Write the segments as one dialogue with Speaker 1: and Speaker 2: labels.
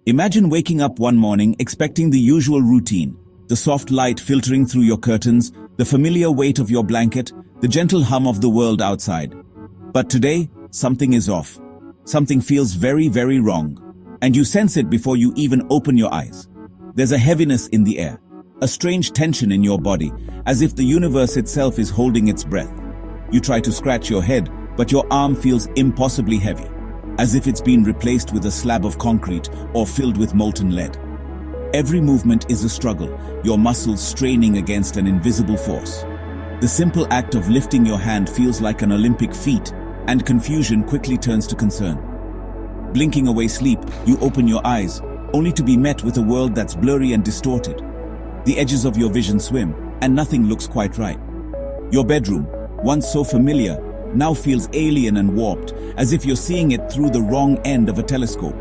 Speaker 1: Imagine waking up one morning expecting the usual routine, the soft light filtering through your curtains, the familiar weight of your blanket, the gentle hum of the world outside. But today, something is off. Something feels very, very wrong. And you sense it before you even open your eyes. There's a heaviness in the air, a strange tension in your body, as if the universe itself is holding its breath. You try to scratch your head, but your arm feels impossibly heavy, as if it's been replaced with a slab of concrete or filled with molten lead. Every movement is a struggle, your muscles straining against an invisible force. The simple act of lifting your hand feels like an Olympic feat, and confusion quickly turns to concern. Blinking away sleep, you open your eyes, only to be met with a world that's blurry and distorted. The edges of your vision swim, and nothing looks quite right. Your bedroom, once so familiar, now feels alien and warped, as if you're seeing it through the wrong end of a telescope.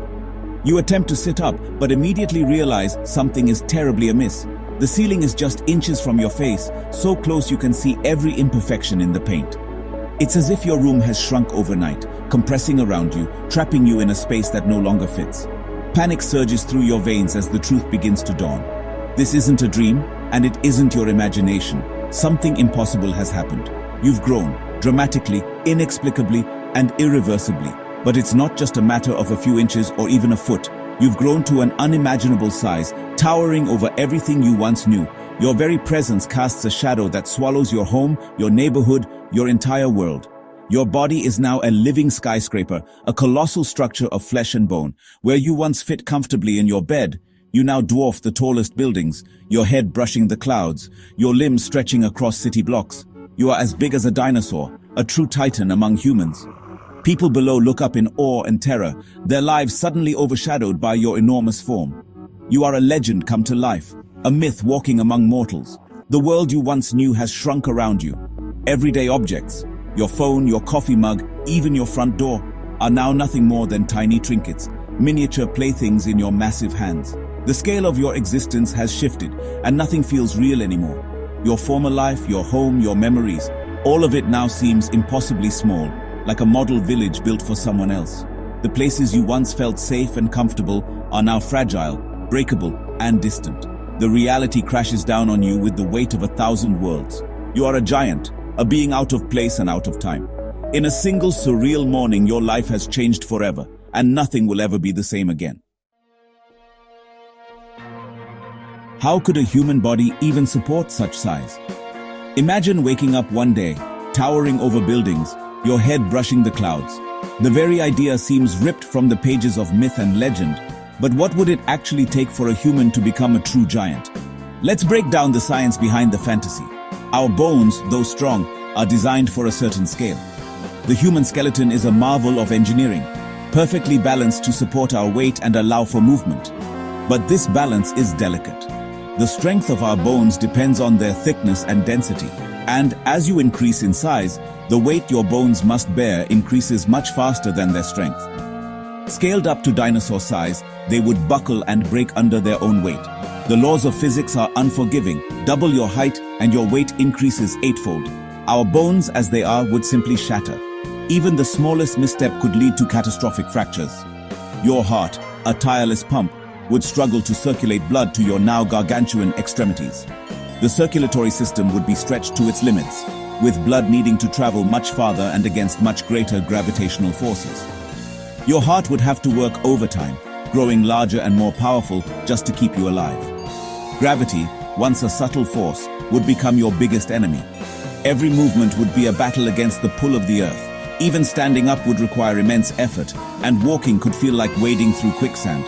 Speaker 1: You attempt to sit up, but immediately realize something is terribly amiss. The ceiling is just inches from your face, so close you can see every imperfection in the paint. It's as if your room has shrunk overnight, compressing around you, trapping you in a space that no longer fits. Panic surges through your veins as the truth begins to dawn. This isn't a dream, and it isn't your imagination. Something impossible has happened. You've grown, dramatically, inexplicably, and irreversibly. But it's not just a matter of a few inches or even a foot. You've grown to an unimaginable size, towering over everything you once knew. Your very presence casts a shadow that swallows your home, your neighborhood, your entire world. Your body is now a living skyscraper, a colossal structure of flesh and bone. Where you once fit comfortably in your bed, you now dwarf the tallest buildings, your head brushing the clouds, your limbs stretching across city blocks. You are as big as a dinosaur, a true titan among humans. People below look up in awe and terror, their lives suddenly overshadowed by your enormous form. You are a legend come to life, a myth walking among mortals. The world you once knew has shrunk around you. Everyday objects, your phone, your coffee mug, even your front door, are now nothing more than tiny trinkets, miniature playthings in your massive hands. The scale of your existence has shifted, and nothing feels real anymore. Your former life, your home, your memories, all of it now seems impossibly small, like a model village built for someone else. The places you once felt safe and comfortable are now fragile, breakable, and distant. The reality crashes down on you with the weight of 1,000 worlds. You are a giant, a being out of place and out of time. In a single surreal morning, your life has changed forever, and nothing will ever be the same again. How could a human body even support such size? Imagine waking up one day, towering over buildings, your head brushing the clouds. The very idea seems ripped from the pages of myth and legend, but what would it actually take for a human to become a true giant? Let's break down the science behind the fantasy. Our bones, though strong, are designed for a certain scale. The human skeleton is a marvel of engineering, perfectly balanced to support our weight and allow for movement. But this balance is delicate. The strength of our bones depends on their thickness and density, and as you increase in size, the weight your bones must bear increases much faster than their strength. Scaled up to dinosaur size, they would buckle and break under their own weight. The laws of physics are unforgiving. Double your height and your weight increases eightfold. Our bones, as they are, would simply shatter. Even the smallest misstep could lead to catastrophic fractures. Your heart, a tireless pump, would struggle to circulate blood to your now gargantuan extremities. The circulatory system would be stretched to its limits, with blood needing to travel much farther and against much greater gravitational forces. Your heart would have to work overtime, growing larger and more powerful just to keep you alive. Gravity, once a subtle force, would become your biggest enemy. Every movement would be a battle against the pull of the earth. Even standing up would require immense effort, and walking could feel like wading through quicksand.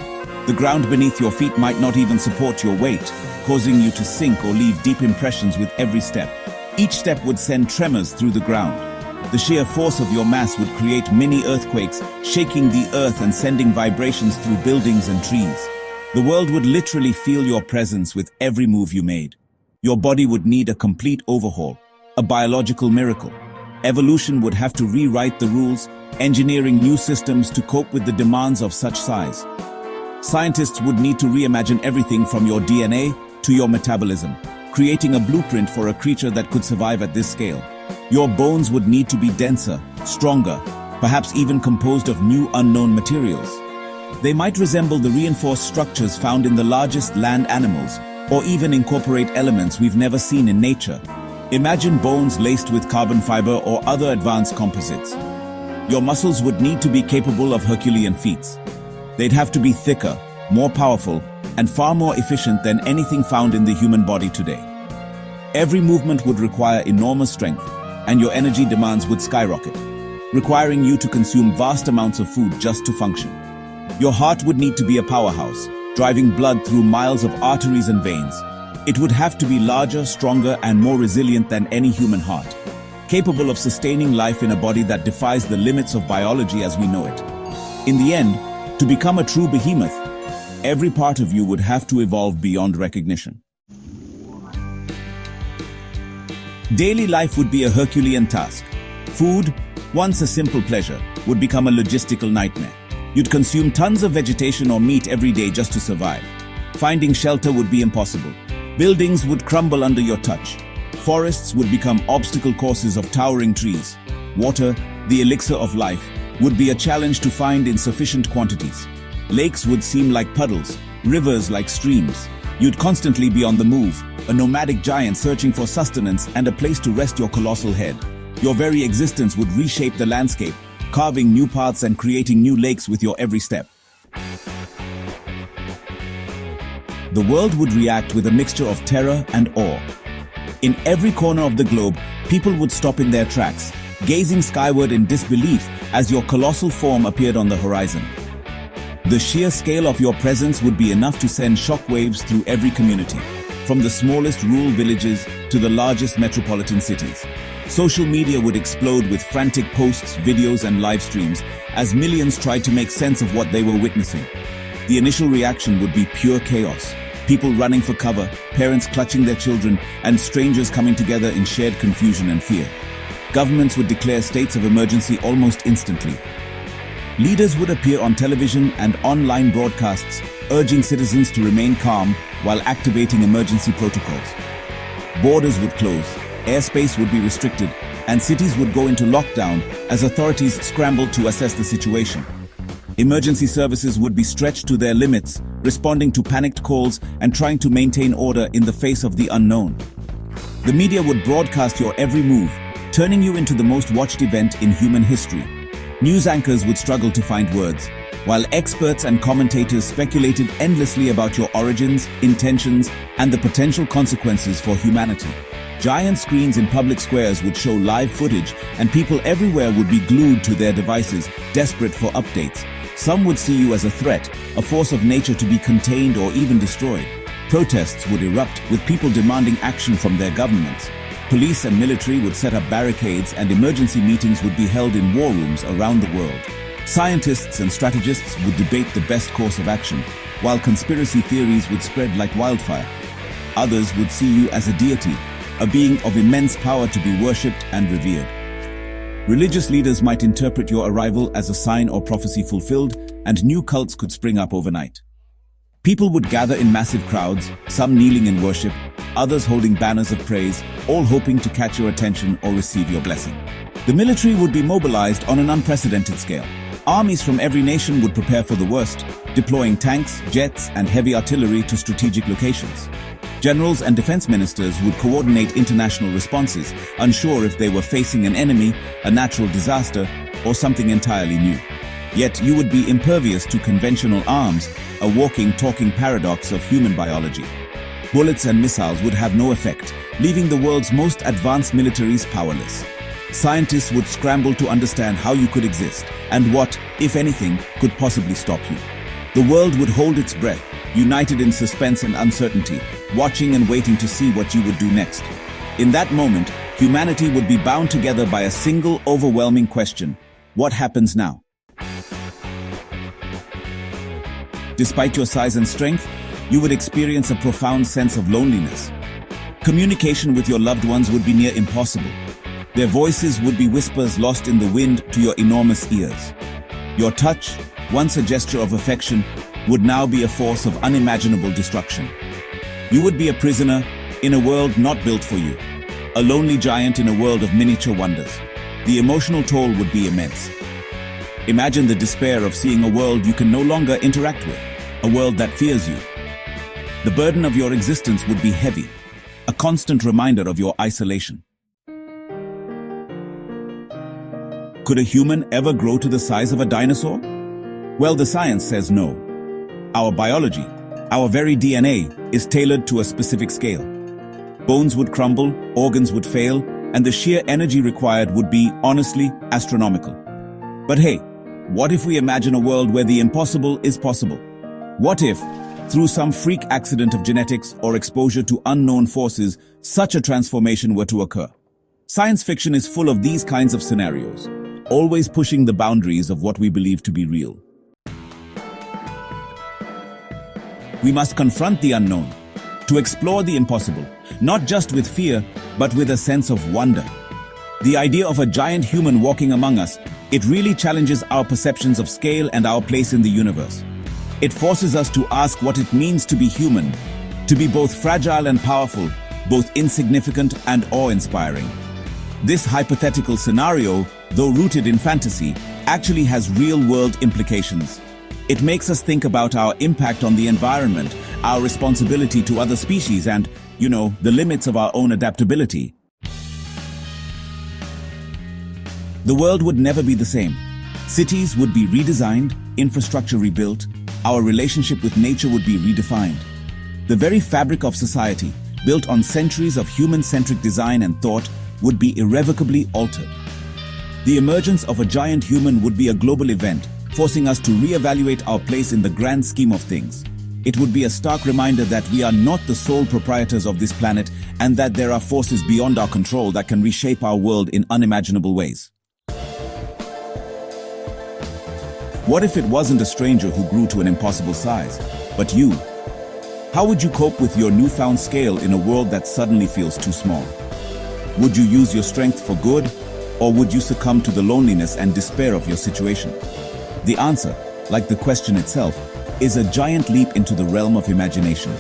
Speaker 1: The ground beneath your feet might not even support your weight, causing you to sink or leave deep impressions with every step. Each step would send tremors through the ground. The sheer force of your mass would create mini earthquakes, shaking the earth and sending vibrations through buildings and trees. The world would literally feel your presence with every move you made. Your body would need a complete overhaul, a biological miracle. Evolution would have to rewrite the rules, engineering new systems to cope with the demands of such size. Scientists would need to reimagine everything from your DNA to your metabolism, creating a blueprint for a creature that could survive at this scale. Your bones would need to be denser, stronger, perhaps even composed of new unknown materials. They might resemble the reinforced structures found in the largest land animals, or even incorporate elements we've never seen in nature. Imagine bones laced with carbon fiber or other advanced composites. Your muscles would need to be capable of Herculean feats. They'd have to be thicker, more powerful, and far more efficient than anything found in the human body today. Every movement would require enormous strength, and your energy demands would skyrocket, requiring you to consume vast amounts of food just to function. Your heart would need to be a powerhouse, driving blood through miles of arteries and veins. It would have to be larger, stronger, and more resilient than any human heart, capable of sustaining life in a body that defies the limits of biology as we know it. In the end, to become a true behemoth, every part of you would have to evolve beyond recognition. Daily life would be a Herculean task. Food, once a simple pleasure, would become a logistical nightmare. You'd consume tons of vegetation or meat every day just to survive. Finding shelter would be impossible. Buildings would crumble under your touch. Forests would become obstacle courses of towering trees. Water, the elixir of life, would be a challenge to find in sufficient quantities. Lakes would seem like puddles, rivers like streams. You'd constantly be on the move, a nomadic giant searching for sustenance and a place to rest your colossal head. Your very existence would reshape the landscape, carving new paths and creating new lakes with your every step. The world would react with a mixture of terror and awe. In every corner of the globe, people would stop in their tracks, gazing skyward in disbelief as your colossal form appeared on the horizon. The sheer scale of your presence would be enough to send shockwaves through every community, from the smallest rural villages to the largest metropolitan cities. Social media would explode with frantic posts, videos, and live streams as millions tried to make sense of what they were witnessing. The initial reaction would be pure chaos. People running for cover, parents clutching their children, and strangers coming together in shared confusion and fear. Governments would declare states of emergency almost instantly. Leaders would appear on television and online broadcasts, urging citizens to remain calm while activating emergency protocols. Borders would close, airspace would be restricted, and cities would go into lockdown as authorities scrambled to assess the situation. Emergency services would be stretched to their limits, responding to panicked calls and trying to maintain order in the face of the unknown. The media would broadcast your every move, turning you into the most watched event in human history. News anchors would struggle to find words, while experts and commentators speculated endlessly about your origins, intentions, and the potential consequences for humanity. Giant screens in public squares would show live footage, and people everywhere would be glued to their devices, desperate for updates. Some would see you as a threat, a force of nature to be contained or even destroyed. Protests would erupt, with people demanding action from their governments. Police and military would set up barricades, and emergency meetings would be held in war rooms around the world. Scientists and strategists would debate the best course of action, while conspiracy theories would spread like wildfire. Others would see you as a deity, a being of immense power to be worshipped and revered. Religious leaders might interpret your arrival as a sign or prophecy fulfilled, and new cults could spring up overnight. People would gather in massive crowds, some kneeling in worship, others holding banners of praise, all hoping to catch your attention or receive your blessing. The military would be mobilized on an unprecedented scale. Armies from every nation would prepare for the worst, deploying tanks, jets, and heavy artillery to strategic locations. Generals and defense ministers would coordinate international responses, unsure if they were facing an enemy, a natural disaster, or something entirely new. Yet you would be impervious to conventional arms, a walking, talking paradox of human biology. Bullets and missiles would have no effect, leaving the world's most advanced militaries powerless. Scientists would scramble to understand how you could exist, and what, if anything, could possibly stop you. The world would hold its breath, united in suspense and uncertainty, watching and waiting to see what you would do next. In that moment, humanity would be bound together by a single overwhelming question: what happens now? Despite your size and strength, you would experience a profound sense of loneliness. Communication with your loved ones would be near impossible. Their voices would be whispers lost in the wind to your enormous ears. Your touch, once a gesture of affection, would now be a force of unimaginable destruction. You would be a prisoner in a world not built for you, a lonely giant in a world of miniature wonders. The emotional toll would be immense. Imagine the despair of seeing a world you can no longer interact with, a world that fears you. The burden of your existence would be heavy, a constant reminder of your isolation. Could a human ever grow to the size of a dinosaur? Well, the science says no. Our biology, our very DNA, is tailored to a specific scale. Bones would crumble, organs would fail, and the sheer energy required would be, honestly, astronomical. But hey, what if we imagine a world where the impossible is possible? What if, through some freak accident of genetics or exposure to unknown forces, such a transformation were to occur? Science fiction is full of these kinds of scenarios, always pushing the boundaries of what we believe to be real. We must confront the unknown, to explore the impossible, not just with fear, but with a sense of wonder. The idea of a giant human walking among us, it really challenges our perceptions of scale and our place in the universe. It forces us to ask what it means to be human, to be both fragile and powerful, both insignificant and awe-inspiring. This hypothetical scenario, though rooted in fantasy, actually has real-world implications. It makes us think about our impact on the environment, our responsibility to other species, and, the limits of our own adaptability. The world would never be the same. Cities would be redesigned, infrastructure rebuilt, our relationship with nature would be redefined. The very fabric of society, built on centuries of human-centric design and thought, would be irrevocably altered. The emergence of a giant human would be a global event, forcing us to re-evaluate our place in the grand scheme of things. It would be a stark reminder that we are not the sole proprietors of this planet and that there are forces beyond our control that can reshape our world in unimaginable ways. What if it wasn't a stranger who grew to an impossible size, but you? How would you cope with your newfound scale in a world that suddenly feels too small? Would you use your strength for good, or would you succumb to the loneliness and despair of your situation? The answer, like the question itself, is a giant leap into the realm of imagination.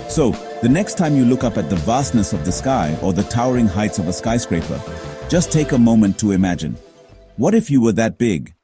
Speaker 1: So, the next time you look up at the vastness of the sky or the towering heights of a skyscraper, just take a moment to imagine. What if you were that big?